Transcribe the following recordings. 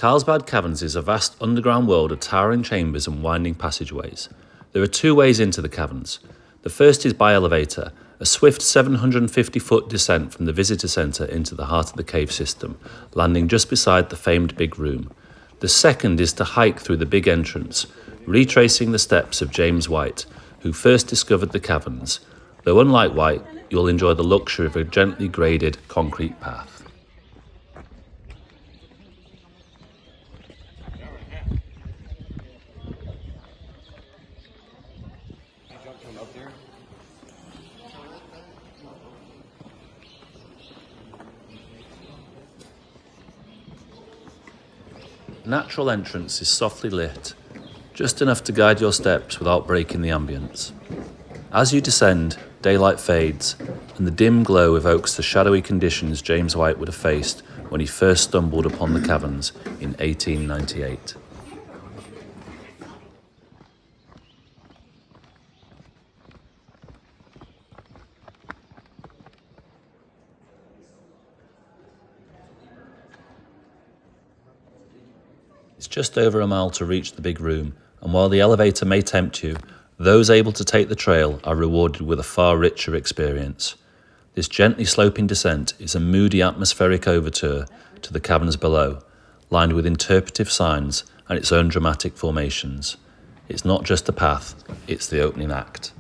Carlsbad Caverns is a vast underground world of towering chambers and winding passageways. There are two ways into the caverns. The first is by elevator, a swift 750-foot descent from the visitor centre into the heart of the cave system, landing just beside the famed Big Room. The second is to hike through the big entrance, retracing the steps of James White, who first discovered the caverns. Though unlike White, you'll enjoy the luxury of a gently graded concrete path. Natural entrance is softly lit, just enough to guide your steps without breaking the ambience. As you descend, daylight fades, and the dim glow evokes the shadowy conditions James White would have faced when he first stumbled upon the caverns in 1898. It's just over a mile to reach the Big Room, and while the elevator may tempt you, those able to take the trail are rewarded with a far richer experience. This gently sloping descent is a moody atmospheric overture to the caverns below, lined with interpretive signs and its own dramatic formations. It's not just a path, it's the opening act.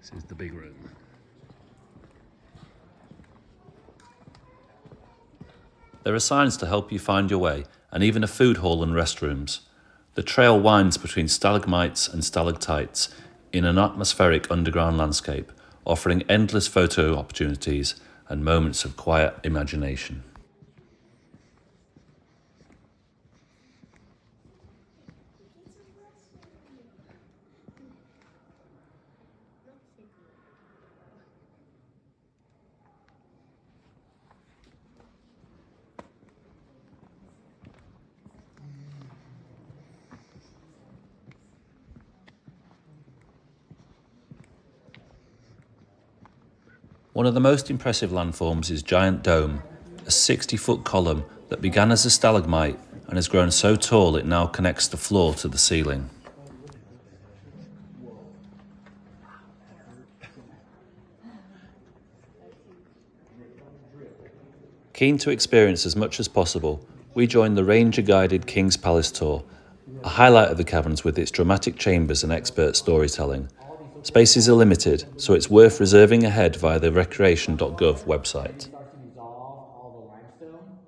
This is the Big Room. There are signs to help you find your way, and even a food hall and restrooms. The trail winds between stalagmites and stalactites in an atmospheric underground landscape, offering endless photo opportunities and moments of quiet imagination. One of the most impressive landforms is Giant Dome, a 60-foot column that began as a stalagmite and has grown so tall it now connects the floor to the ceiling. Keen to experience as much as possible, we joined the ranger-guided King's Palace tour, a highlight of the caverns with its dramatic chambers and expert storytelling. Spaces are limited, so it's worth reserving ahead via the recreation.gov website. Starts to dissolve all the limestone.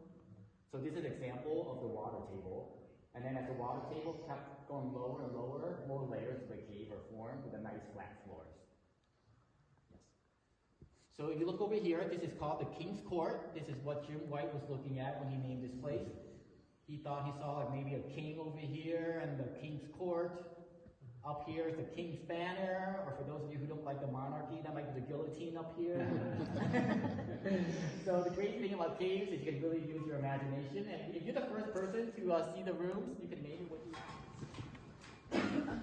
So this is an example of the water table. And then as the water table kept going lower and lower, more layers of the cave are formed with a nice flat floors. Yes. So if you look over here, this is called the King's Court. This is what Jim White was looking at when he named this place. He thought he saw like maybe a king over here and the King's Court. Up here is the King's Banner, or for those of you who don't like the monarchy, that might be the guillotine up here. So the great thing about caves is you can really use your imagination, and if you're the first person to see the rooms, you can name it what you want.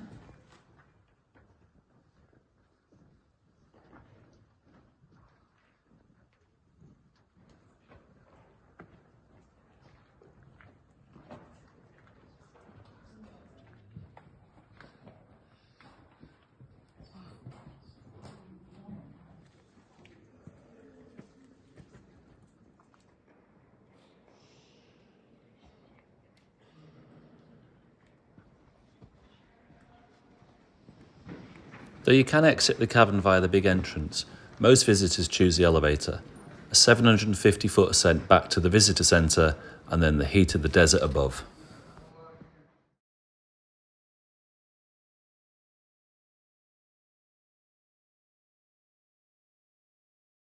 Though you can exit the cavern via the big entrance, most visitors choose the elevator, a 750-foot ascent back to the visitor centre and then the heat of the desert above.